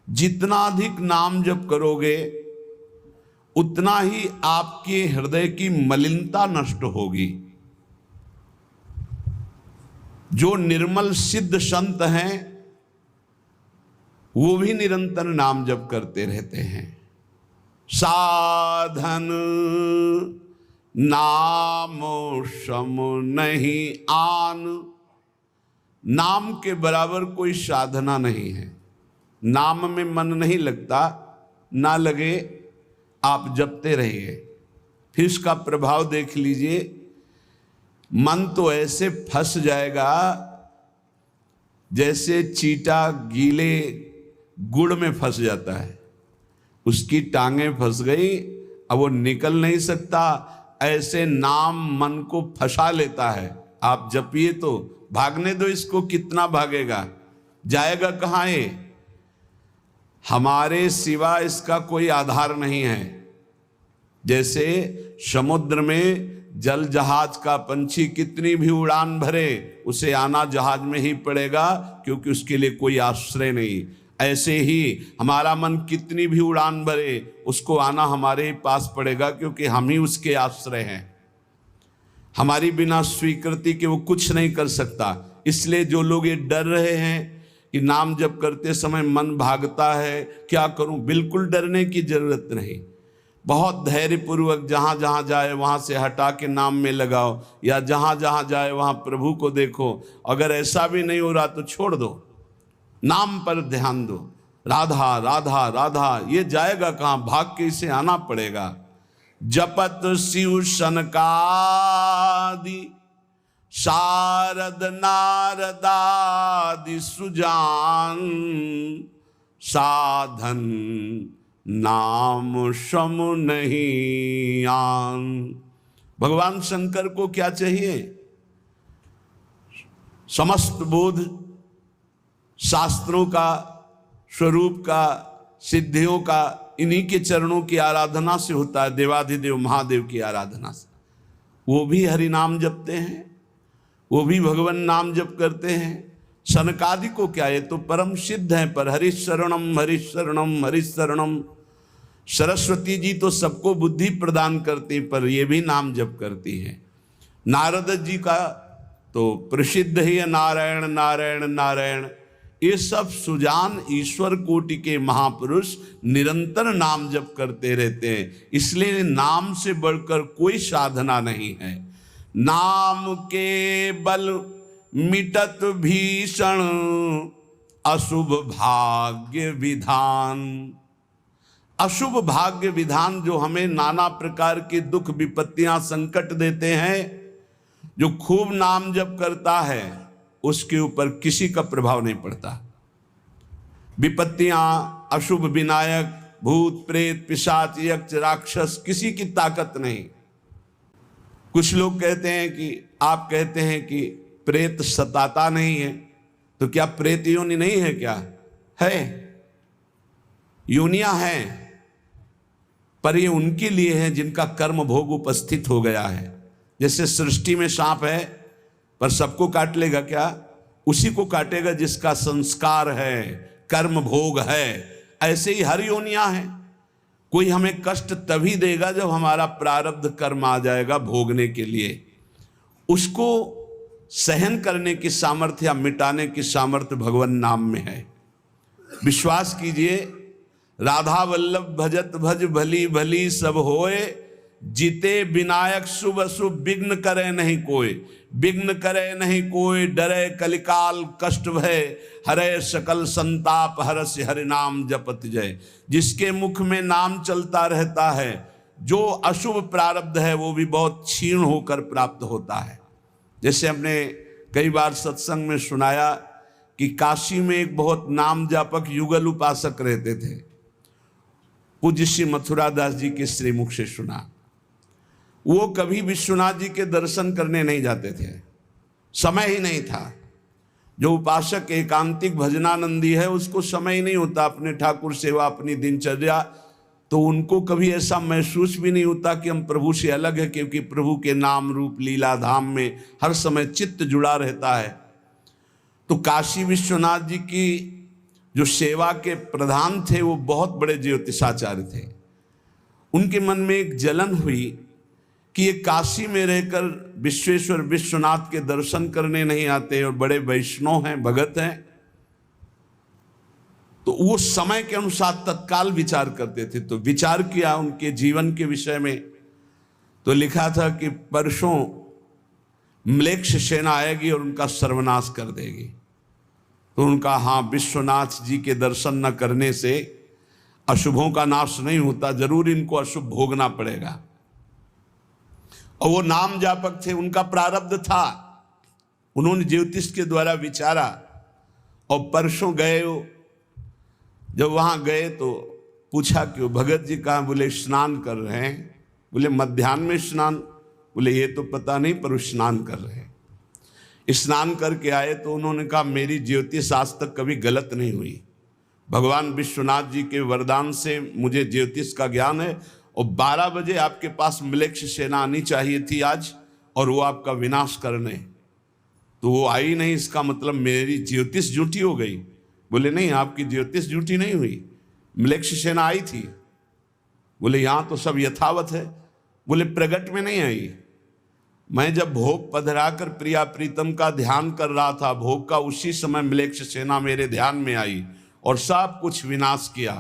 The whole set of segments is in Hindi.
जितना अधिक नाम जप करोगे उतना ही आपके हृदय की मलिनता नष्ट होगी। जो निर्मल सिद्ध संत हैं वो भी निरंतर नाम जप करते रहते हैं। साधन नाम सम नहीं आन, नाम के बराबर कोई साधना नहीं है। नाम में मन नहीं लगता, ना लगे आप जपते रहिए, फिर इसका प्रभाव देख लीजिए। मन तो ऐसे फंस जाएगा जैसे चींटा गीले गुड़ में फंस जाता है, उसकी टांगें फंस गई, अब वो निकल नहीं सकता। ऐसे नाम मन को फंसा लेता है। आप जपिए तो भागने दो इसको, कितना भागेगा, जाएगा कहाँ है। हमारे सिवा इसका कोई आधार नहीं है। जैसे समुद्र में जल जहाज का पंछी कितनी भी उड़ान भरे, उसे आना जहाज में ही पड़ेगा, क्योंकि उसके लिए कोई आश्रय नहीं। ऐसे ही हमारा मन कितनी भी उड़ान भरे, उसको आना हमारे ही पास पड़ेगा, क्योंकि हम ही उसके आश्रय हैं। हमारी बिना स्वीकृति के वो कुछ नहीं कर सकता। इसलिए जो लोग ये डर रहे हैं कि नाम जप करते समय मन भागता है, क्या करूं, बिल्कुल डरने की जरूरत नहीं। बहुत धैर्यपूर्वक जहाँ जहाँ जाए वहाँ से हटा के नाम में लगाओ, या जहाँ जहाँ जाए वहाँ प्रभु को देखो। अगर ऐसा भी नहीं हो रहा तो छोड़ दो, नाम पर ध्यान दो। राधा राधा राधा, ये जाएगा कहाँ, भाग के इसे आना पड़ेगा। जपत शिव सनकादि शारद नारदादि सुजान, साधन नाम सम नहीं आन। भगवान शंकर को क्या चाहिए? समस्त बोध शास्त्रों का, स्वरूप का, सिद्धियों का इन्हीं के चरणों की आराधना से होता है, देवाधिदेव महादेव की आराधना से। वो भी हरि नाम जपते हैं, वो भी भगवान नाम जप करते हैं। सनकादि को क्या, ये तो परम सिद्ध है, पर हरिशरणम हरिशरणम हरिशरणम। सरस्वती जी तो सबको बुद्धि प्रदान करती, पर ये भी नाम जप करती हैं। नारद जी का तो प्रसिद्ध ही है नारायण नारायण नारायण। ये सब सुजान ईश्वर कोटि के महापुरुष निरंतर नाम जप करते रहते हैं। इसलिए नाम से बढ़कर कोई साधना नहीं है। नाम के बल मिटत भीषण अशुभ भाग्य विधान। अशुभ भाग्य विधान जो हमें नाना प्रकार के दुख विपत्तियां संकट देते हैं, जो खूब नाम जप करता है उसके ऊपर किसी का प्रभाव नहीं पड़ता। विपत्तियां, अशुभ विनायक, भूत प्रेत पिशाच यक्ष राक्षस, किसी की ताकत नहीं। कुछ लोग कहते हैं कि, आप कहते हैं कि प्रेत सताता नहीं है, तो क्या प्रेत योनि नहीं है? क्या है, योनियां हैं, पर ये उनके लिए है जिनका कर्म भोग उपस्थित हो गया है। जैसे सृष्टि में सांप है, पर सबको काट लेगा क्या? उसी को काटेगा जिसका संस्कार है, कर्म भोग है। ऐसे ही हर योनियां हैं। कोई हमें कष्ट तभी देगा जब हमारा प्रारब्ध कर्म आ जाएगा भोगने के लिए। उसको सहन करने की सामर्थ्य या मिटाने की सामर्थ्य भगवान नाम में है। विश्वास कीजिए, राधा वल्लभ भजत भज भली भली सब होए, जीते विनायक शुभ अशुभ विघ्न करे नहीं कोई। विघ्न करे नहीं कोई, डरे कलिकाल कष्ट भय, हरे सकल संताप हरस हरि नाम जपत जय। जिसके मुख में नाम चलता रहता है, जो अशुभ प्रारब्ध है वो भी बहुत क्षीण होकर प्राप्त होता है। जैसे हमने कई बार सत्संग में सुनाया कि काशी में एक बहुत नाम जापक युगल उपासक रहते थे। पूज्य श्री मथुरा दास जी के श्रीमुख से सुना। वो कभी विश्वनाथ जी के दर्शन करने नहीं जाते थे, समय ही नहीं था। जो उपासक एकांतिक भजनानंदी है उसको समय ही नहीं होता, अपने ठाकुर सेवा, अपनी दिनचर्या, तो उनको कभी ऐसा महसूस भी नहीं होता कि हम प्रभु से अलग है, क्योंकि प्रभु के नाम रूप लीला धाम में हर समय चित्त जुड़ा रहता है। तो काशी विश्वनाथ जी की जो सेवा के प्रधान थे वो बहुत बड़े ज्योतिषाचार्य थे। उनके मन में एक जलन हुई कि ये काशी में रहकर विश्वेश्वर विश्वनाथ के दर्शन करने नहीं आते और बड़े वैष्णव हैं, भगत हैं। तो वो समय के अनुसार तत्काल विचार करते थे। तो विचार किया उनके जीवन के विषय में, तो लिखा था कि परसों म्लेच्छ सेना आएगी और उनका सर्वनाश कर देगी। तो उनका हाँ, विश्वनाथ जी के दर्शन न करने से अशुभों का नाश नहीं होता, जरूर इनको अशुभ भोगना पड़ेगा। और वो नाम जापक थे, उनका प्रारब्ध था। उन्होंने ज्योतिष के द्वारा विचारा और परसों गए। जब वहां गए तो पूछा कि वो भगत जी कहाँ? बोले स्नान कर रहे हैं। बोले मध्याह्न में स्नान? बोले ये तो पता नहीं, पर स्नान कर रहे हैं। स्नान करके आए तो उन्होंने कहा मेरी ज्योतिष आज तक कभी गलत नहीं हुई। भगवान विश्वनाथ जी के वरदान से मुझे ज्योतिष का ज्ञान है और 12 बजे आपके पास म्लेच्छ सेना आनी चाहिए थी आज, और वो आपका विनाश करने, तो वो आई नहीं। इसका मतलब मेरी ज्योतिष झूठी हो गई? बोले नहीं, आपकी ज्योतिष झूठी नहीं हुई, म्लेच्छ सेना आई थी। बोले यहाँ तो सब यथावत है। बोले प्रगट में नहीं आई। मैं जब भोग पधराकर प्रिया प्रीतम का ध्यान कर रहा था भोग का, उसी समय म्लेच्छ सेना मेरे ध्यान में आई और सब कुछ विनाश किया।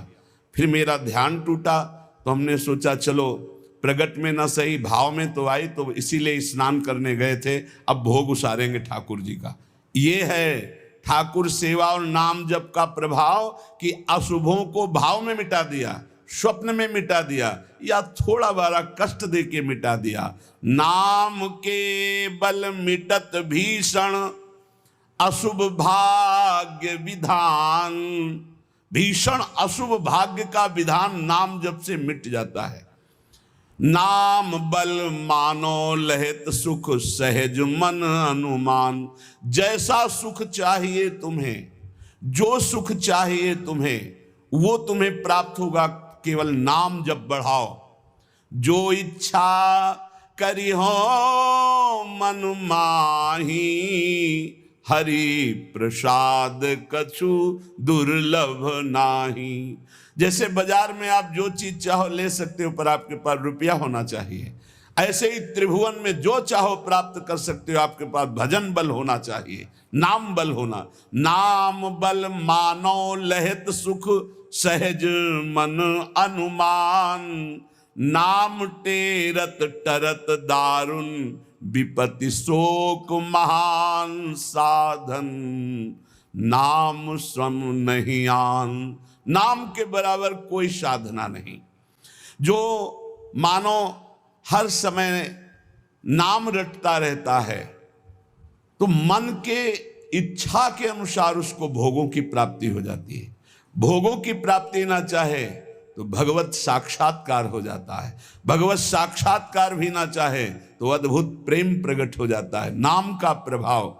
फिर मेरा ध्यान टूटा तो हमने सोचा चलो प्रगट में न सही, भाव में तो आई, तो इसीलिए स्नान करने गए थे, अब भोग उसारेंगे ठाकुर जी का। ये है ठाकुर सेवा और नाम जप का प्रभाव कि अशुभों को भाव में मिटा दिया, स्वप्न में मिटा दिया, या थोड़ा बारा कष्ट दे के मिटा दिया। नाम के बल मिटत भीषण अशुभ भाग्य विधान। भीषण अशुभ भाग्य का विधान नाम जप से मिट जाता है। नाम बल मानो लहित सुख सहज मन अनुमान। जैसा सुख चाहिए तुम्हें, जो सुख चाहिए तुम्हें, वो तुम्हें प्राप्त होगा, केवल नाम जब बढ़ाओ। जो इच्छा करी हो मन माही, हरि प्रसाद कछु दुर्लभ नाही। जैसे बाजार में आप जो चीज चाहो ले सकते हो, पर आपके पास रुपया होना चाहिए। ऐसे ही त्रिभुवन में जो चाहो प्राप्त कर सकते हो, आपके पास भजन बल होना चाहिए, नाम बल होना। नाम बल मानो लहित सुख सहज मन अनुमान। नाम टेरत टरत दारुण विपत्ति शोक महान साधन। नाम श्रम नहीं आन। नाम के बराबर कोई साधना नहीं। जो मानो हर समय नाम रटता रहता है तो मन के इच्छा के अनुसार उसको भोगों की प्राप्ति हो जाती है। भोगों की प्राप्ति ना चाहे तो भगवत साक्षात्कार हो जाता है। भगवत साक्षात्कार भी ना चाहे तो अद्भुत प्रेम प्रकट हो जाता है। नाम का प्रभाव।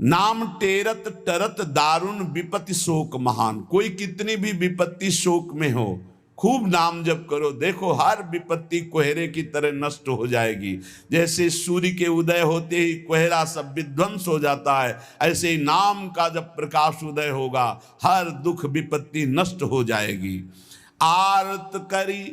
नाम टेरत टरत दारुण विपत्ति शोक महान। कोई कितनी भी विपत्ति शोक में हो, खूब नाम जप करो, देखो हर विपत्ति कोहरे की तरह नष्ट हो जाएगी। जैसे सूर्य के उदय होते ही कोहरा सब विध्वंस हो जाता है, ऐसे ही नाम का जब प्रकाश उदय होगा हर दुख विपत्ति नष्ट हो जाएगी। आरत करी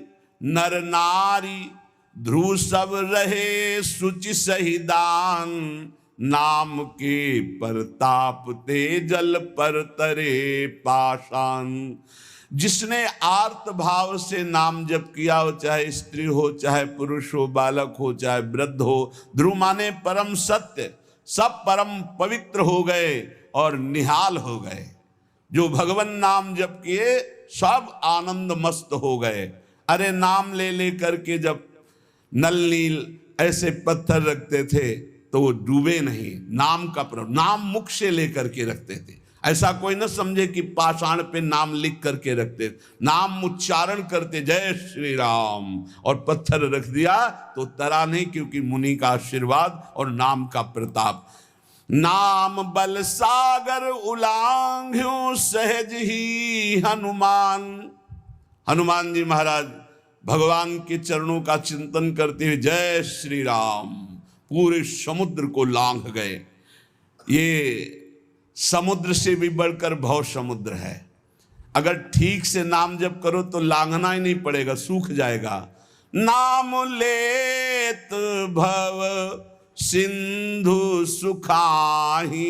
नर नारी ध्रुव सब रहे सुचि सही दान। नाम के परताप ते जल पर तरे पाषाण। जिसने आर्त भाव से नाम जप किया हो, चाहे स्त्री हो, चाहे पुरुष हो, बालक हो, चाहे वृद्ध हो, ध्रुव माने परम सत्य, सब परम पवित्र हो गए और निहाल हो गए। जो भगवान नाम जप किए सब आनंद मस्त हो गए। अरे नाम ले ले करके जब नल नील ऐसे पत्थर रखते थे तो वो डूबे नहीं। नाम का प्रभाव, नाम मुख से लेकर के रखते थे। ऐसा कोई न समझे कि पाषाण पे नाम लिख करके रखते, नाम उच्चारण करते जय श्री राम और पत्थर रख दिया तो तरा नहीं, क्योंकि मुनि का आशीर्वाद और नाम का प्रताप। नाम बल सागर उलांघ्यो सहज ही हनुमान। हनुमान जी महाराज भगवान के चरणों का चिंतन करते हुए जय श्री राम पूरे समुद्र को लांघ गए। ये समुद्र से भी बढ़कर भव समुद्र है। अगर ठीक से नाम जप करो तो लांघना ही नहीं पड़ेगा, सूख जाएगा। नाम लेत भव सिंधु सुखाही,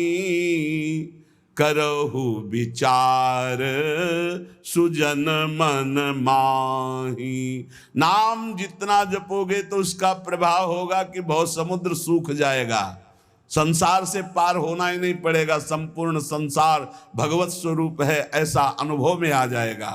करहु विचार सुजन मन माही। नाम जितना जपोगे तो उसका प्रभाव होगा कि बहुत समुद्र सूख जाएगा, संसार से पार होना ही नहीं पड़ेगा, संपूर्ण संसार भगवत स्वरूप है ऐसा अनुभव में आ जाएगा।